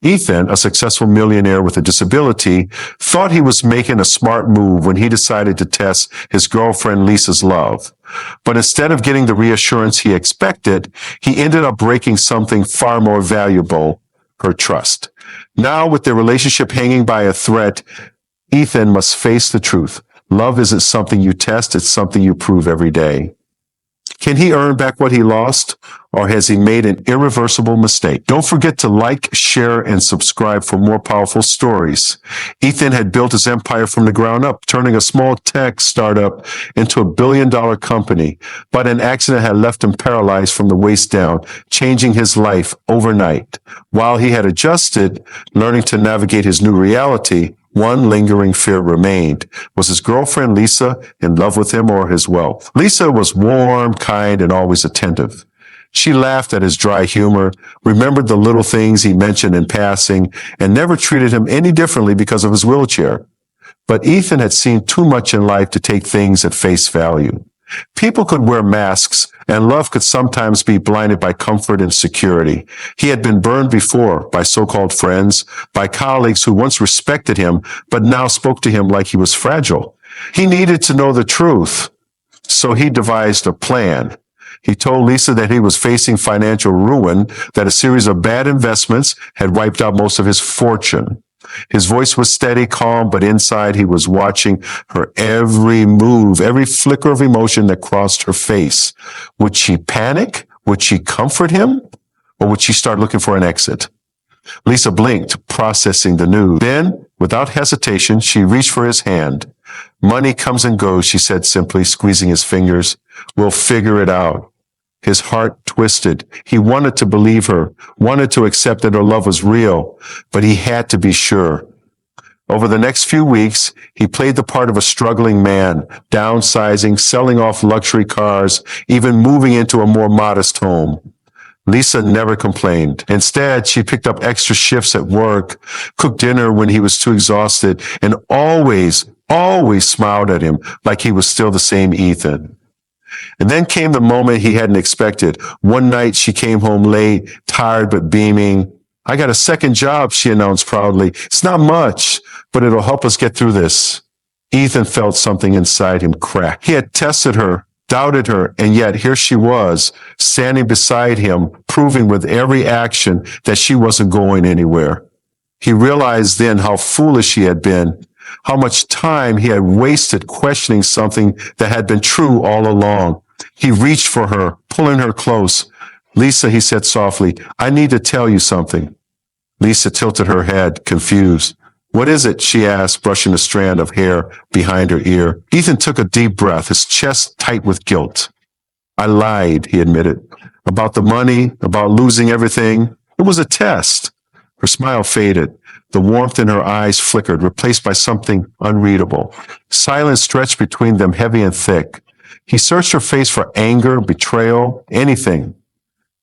Ethan, a successful millionaire with a disability, thought he was making a smart move when he decided to test his girlfriend Lisa's love. But instead of getting the reassurance he expected, he ended up breaking something far more valuable, her trust. Now, with their relationship hanging by a thread, Ethan must face the truth. Love isn't something you test, it's something you prove every day. Can he earn back what he lost, or has he made an irreversible mistake? Don't forget to like, share, and subscribe for more powerful stories. Ethan had built his empire from the ground up, turning a small tech startup into a billion-dollar company, but an accident had left him paralyzed from the waist down, changing his life overnight. While he had adjusted, learning to navigate his new reality, one lingering fear remained. Was his girlfriend Lisa in love with him or his wealth? Lisa was warm, kind, and always attentive. She laughed at his dry humor, remembered the little things he mentioned in passing, and never treated him any differently because of his wheelchair. But Ethan had seen too much in life to take things at face value. People could wear masks, and love could sometimes be blinded by comfort and security. He had been burned before by so-called friends, by colleagues who once respected him, but now spoke to him like he was fragile. He needed to know the truth, so he devised a plan. He told Lisa that he was facing financial ruin, that a series of bad investments had wiped out most of his fortune. His voice was steady, calm, but inside he was watching her every move, every flicker of emotion that crossed her face. Would she panic? Would she comfort him? Or would she start looking for an exit? Lisa blinked, processing the news. Then, without hesitation, she reached for his hand. Money comes and goes, she said simply, squeezing his fingers. We'll figure it out. His heart twisted. He wanted to believe her, wanted to accept that her love was real, but he had to be sure. Over the next few weeks, he played the part of a struggling man, downsizing, selling off luxury cars, even moving into a more modest home. Lisa never complained. Instead, she picked up extra shifts at work, cooked dinner when he was too exhausted, and always smiled at him like he was still the same Ethan. And then came the moment he hadn't expected. One night she came home late, tired but beaming. I got a second job, she announced proudly. It's not much, but it'll help us get through this. Ethan felt something inside him crack. He had tested her, doubted her, and yet here she was, standing beside him, proving with every action that she wasn't going anywhere. He realized then how foolish he had been, how much time he had wasted questioning something that had been true all along. He reached for her, pulling her close. Lisa, he said softly, I need to tell you something. Lisa tilted her head, confused. What is it? She asked, brushing a strand of hair behind her ear. Ethan took a deep breath, his chest tight with guilt. I lied, he admitted, about the money, about losing everything. It was a test. Her smile faded. The warmth in her eyes flickered, replaced by something unreadable. Silence stretched between them, heavy and thick. He searched her face for anger, betrayal, anything.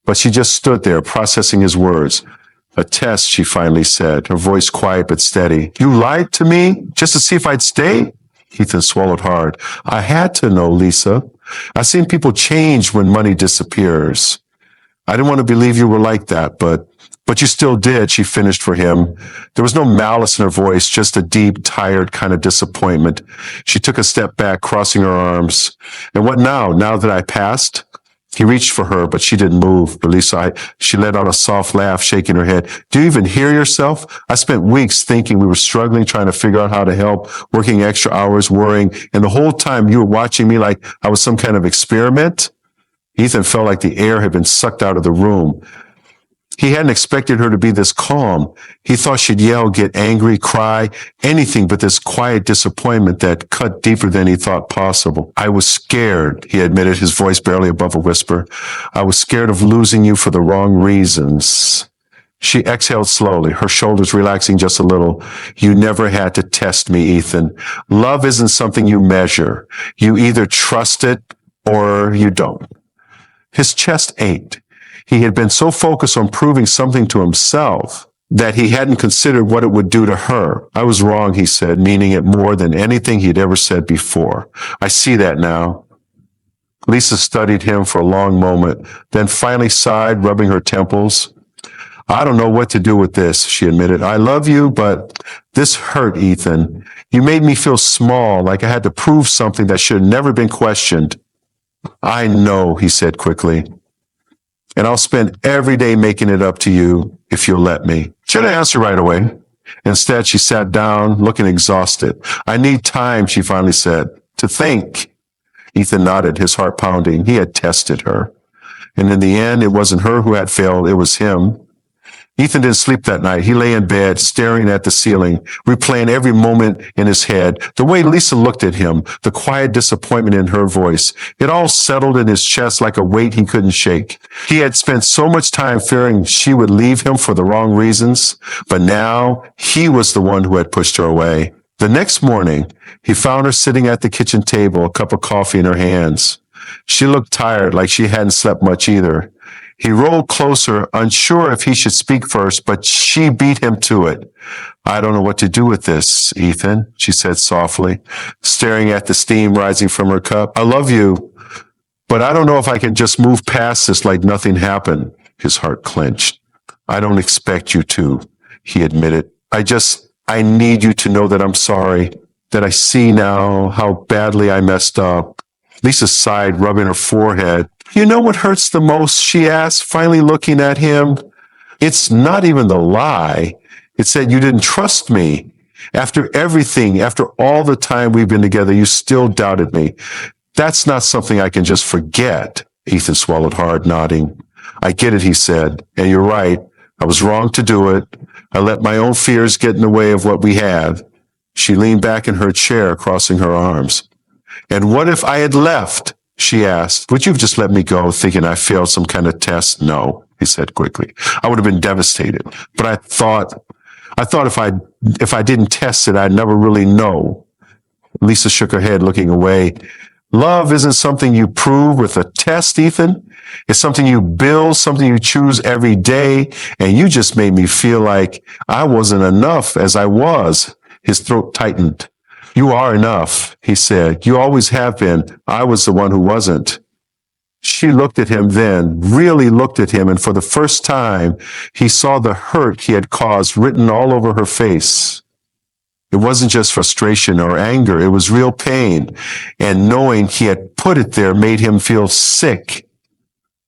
But she just stood there, processing his words. A test, she finally said, her voice quiet but steady. You lied to me just to see if I'd stay? Ethan swallowed hard. I had to know, Lisa. I've seen people change when money disappears. I didn't want to believe you were like that, but you still did, she finished for him. There was no malice in her voice, just a deep, tired kind of disappointment. She took a step back, crossing her arms. And what now? Now that I passed? He reached for her, but she didn't move. She let out a soft laugh, shaking her head. Do you even hear yourself? I spent weeks thinking we were struggling, trying to figure out how to help, working extra hours, worrying. And the whole time you were watching me like I was some kind of experiment. Ethan felt like the air had been sucked out of the room. He hadn't expected her to be this calm. He thought she'd yell, get angry, cry, anything but this quiet disappointment that cut deeper than he thought possible. I was scared, he admitted, his voice barely above a whisper. I was scared of losing you for the wrong reasons. She exhaled slowly, her shoulders relaxing just a little. You never had to test me, Ethan. Love isn't something you measure. You either trust it or you don't. His chest ached. He had been so focused on proving something to himself that he hadn't considered what it would do to her. I was wrong, he said, meaning it more than anything he'd ever said before. I see that now. Lisa studied him for a long moment, then finally sighed, rubbing her temples. I don't know what to do with this, she admitted. I love you, but this hurt, Ethan. You made me feel small, like I had to prove something that should have never been questioned. I know, he said quickly. And I'll spend every day making it up to you if you'll let me. She didn't answer right away. Instead, she sat down, looking exhausted. I need time, she finally said, to think. Ethan nodded, his heart pounding. He had tested her. And in the end, it wasn't her who had failed, it was him. Ethan didn't sleep that night. He lay in bed, staring at the ceiling, replaying every moment in his head. The way Lisa looked at him, the quiet disappointment in her voice. It all settled in his chest like a weight he couldn't shake. He had spent so much time fearing she would leave him for the wrong reasons, but now he was the one who had pushed her away. The next morning, he found her sitting at the kitchen table, a cup of coffee in her hands. She looked tired, like she hadn't slept much either. He rolled closer, unsure if he should speak first, but she beat him to it. I don't know what to do with this, Ethan, she said softly, staring at the steam rising from her cup. I love you, but I don't know if I can just move past this like nothing happened. His heart clenched. I don't expect you to, he admitted. I need you to know that I'm sorry, that I see now how badly I messed up. Lisa sighed, rubbing her forehead. You know what hurts the most? She asked, finally looking at him. It's not even the lie. It said you didn't trust me. After everything, after all the time we've been together, you still doubted me. That's not something I can just forget. Ethan swallowed hard, nodding. I get it, he said, and you're right. I was wrong to do it. I let my own fears get in the way of what we have. She leaned back in her chair, crossing her arms. And what if I had left? She asked. Would you have just let me go, thinking I failed some kind of test? No, he said quickly. I would have been devastated. But I thought if I didn't test it, I'd never really know. Lisa shook her head, looking away. Love isn't something you prove with a test, Ethan. It's something you build, something you choose every day. And you just made me feel like I wasn't enough as I was. His throat tightened. You are enough, he said. You always have been. I was the one who wasn't. She looked at him then, really looked at him, and for the first time, he saw the hurt he had caused written all over her face. It wasn't just frustration or anger, it was real pain, and knowing he had put it there made him feel sick.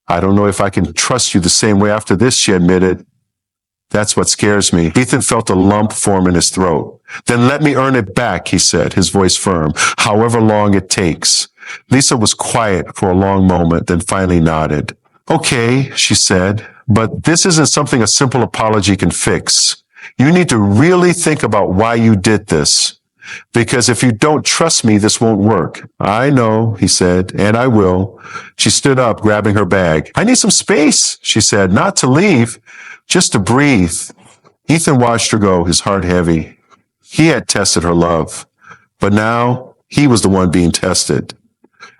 I don't know if I can trust you the same way after this, she admitted. That's what scares me. Ethan felt a lump form in his throat. Then let me earn it back, he said, his voice firm, however long it takes. Lisa was quiet for a long moment, then finally nodded. Okay, she said, but this isn't something a simple apology can fix. You need to really think about why you did this. Because if you don't trust me, this won't work. I know, he said, and I will. She stood up, grabbing her bag. I need some space, she said, not to leave. Just to breathe. Ethan watched her go, his heart heavy. He had tested her love, but now he was the one being tested.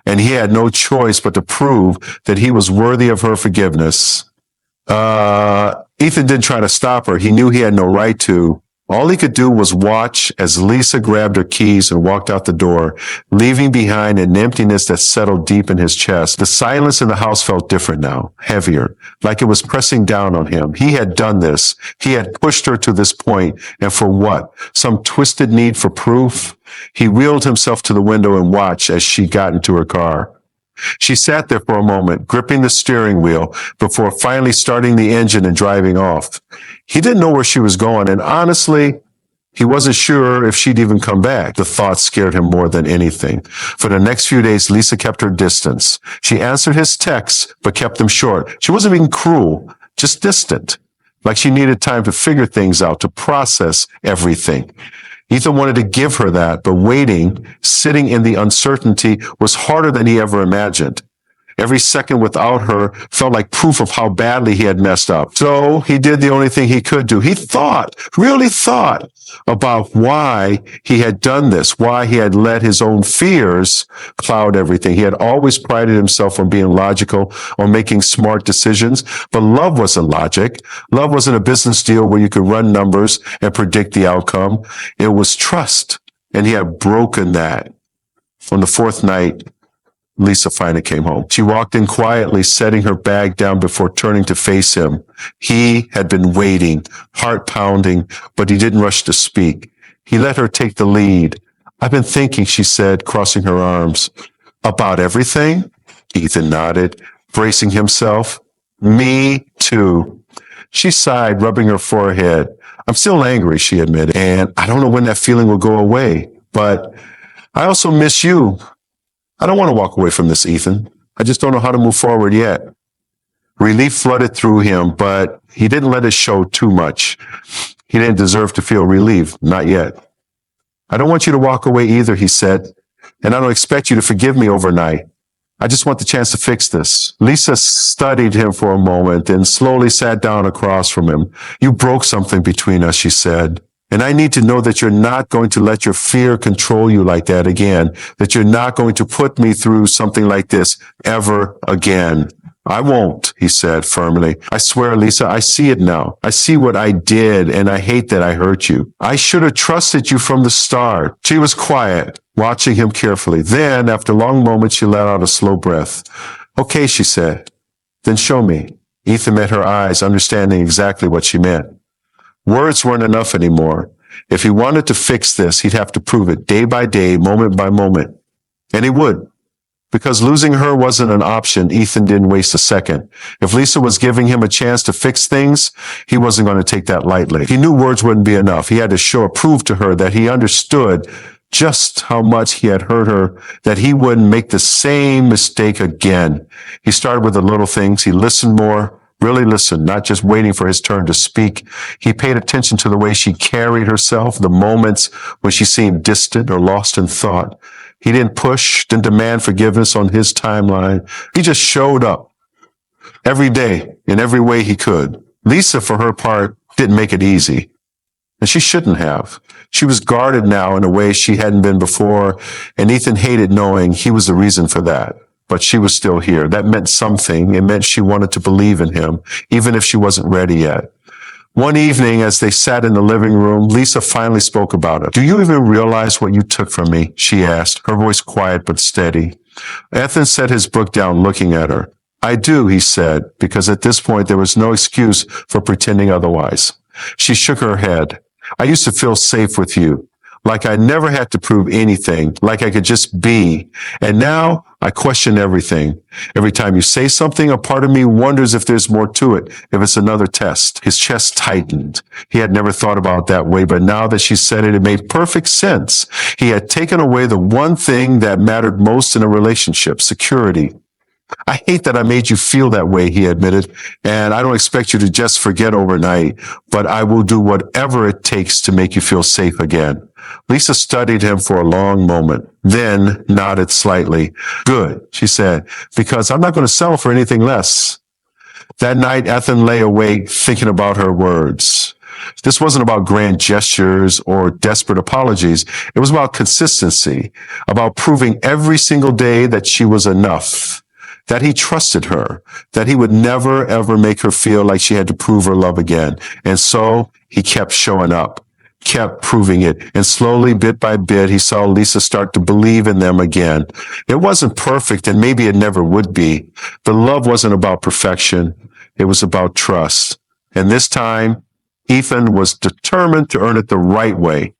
And he had no choice but to prove that he was worthy of her forgiveness. Ethan didn't try to stop her. He knew he had no right to. All he could do was watch as Lisa grabbed her keys and walked out the door, leaving behind an emptiness that settled deep in his chest. The silence in the house felt different now, heavier, like it was pressing down on him. He had done this. He had pushed her to this point. And for what? Some twisted need for proof? He wheeled himself to the window and watched as she got into her car. She sat there for a moment, gripping the steering wheel before finally starting the engine and driving off. He didn't know where she was going, and honestly, he wasn't sure if she'd even come back. The thought scared him more than anything. For the next few days, Lisa kept her distance. She answered his texts, but kept them short. She wasn't being cruel, just distant, like she needed time to figure things out, to process everything. Ethan wanted to give her that, but waiting, sitting in the uncertainty, was harder than he ever imagined. Every second without her felt like proof of how badly he had messed up. So he did the only thing he could do. He really thought about why he had done this, why he had let his own fears cloud everything. He had always prided himself on being logical, on making smart decisions, but love wasn't logic. Love wasn't a business deal where you could run numbers and predict the outcome. It was trust, and he had broken that. On the fourth night, Lisa finally came home. She walked in quietly, setting her bag down before turning to face him. He had been waiting, heart pounding, but he didn't rush to speak. He let her take the lead. I've been thinking, she said, crossing her arms. About everything? Ethan nodded, bracing himself. Me too. She sighed, rubbing her forehead. I'm still angry, she admitted, and I don't know when that feeling will go away, but I also miss you. I don't want to walk away from this, Ethan. I just don't know how to move forward yet. Relief flooded through him, but he didn't let it show too much. He didn't deserve to feel relieved, not yet. I don't want you to walk away either, he said, and I don't expect you to forgive me overnight. I just want the chance to fix this. Lisa studied him for a moment and slowly sat down across from him. You broke something between us, she said. And I need to know that you're not going to let your fear control you like that again, that you're not going to put me through something like this ever again. I won't, he said firmly. I swear, Lisa, I see it now. I see what I did, and I hate that I hurt you. I should have trusted you from the start. She was quiet, watching him carefully. Then, after a long moment, she let out a slow breath. Okay, she said. Then show me. Ethan met her eyes, understanding exactly what she meant. Words weren't enough anymore. If he wanted to fix this, he'd have to prove it day by day, moment by moment. And he would. Because losing her wasn't an option, Ethan didn't waste a second. If Lisa was giving him a chance to fix things, he wasn't going to take that lightly. He knew words wouldn't be enough. He had to prove to her that he understood just how much he had hurt her, that he wouldn't make the same mistake again. He started with the little things. He listened more. Really listened, not just waiting for his turn to speak. He paid attention to the way she carried herself, the moments when she seemed distant or lost in thought. He didn't push, didn't demand forgiveness on his timeline. He just showed up every day in every way he could. Lisa, for her part, didn't make it easy. And she shouldn't have. She was guarded now in a way she hadn't been before, and Ethan hated knowing he was the reason for that. But she was still here. That meant something. It meant she wanted to believe in him, even if she wasn't ready yet. One evening, as they sat in the living room, Lisa finally spoke about it. Do you even realize what you took from me? She asked, her voice quiet but steady. Ethan set his book down, looking at her. I do, he said, because at this point there was no excuse for pretending otherwise. She shook her head. I used to feel safe with you. Like I never had to prove anything, like I could just be. And now I question everything. Every time you say something, a part of me wonders if there's more to it, if it's another test. His chest tightened. He had never thought about it that way, but now that she said it, it made perfect sense. He had taken away the one thing that mattered most in a relationship, security. I hate that I made you feel that way, he admitted, and I don't expect you to just forget overnight, but I will do whatever it takes to make you feel safe again. Lisa studied him for a long moment, then nodded slightly. Good, she said, because I'm not going to settle for anything less. That night, Ethan lay awake thinking about her words. This wasn't about grand gestures or desperate apologies. It was about consistency, about proving every single day that she was enough, that he trusted her, that he would never, ever make her feel like she had to prove her love again. And so he kept showing up, kept proving it. And slowly, bit by bit, he saw Lisa start to believe in them again. It wasn't perfect, and maybe it never would be. The love wasn't about perfection. It was about trust. And this time, Ethan was determined to earn it the right way,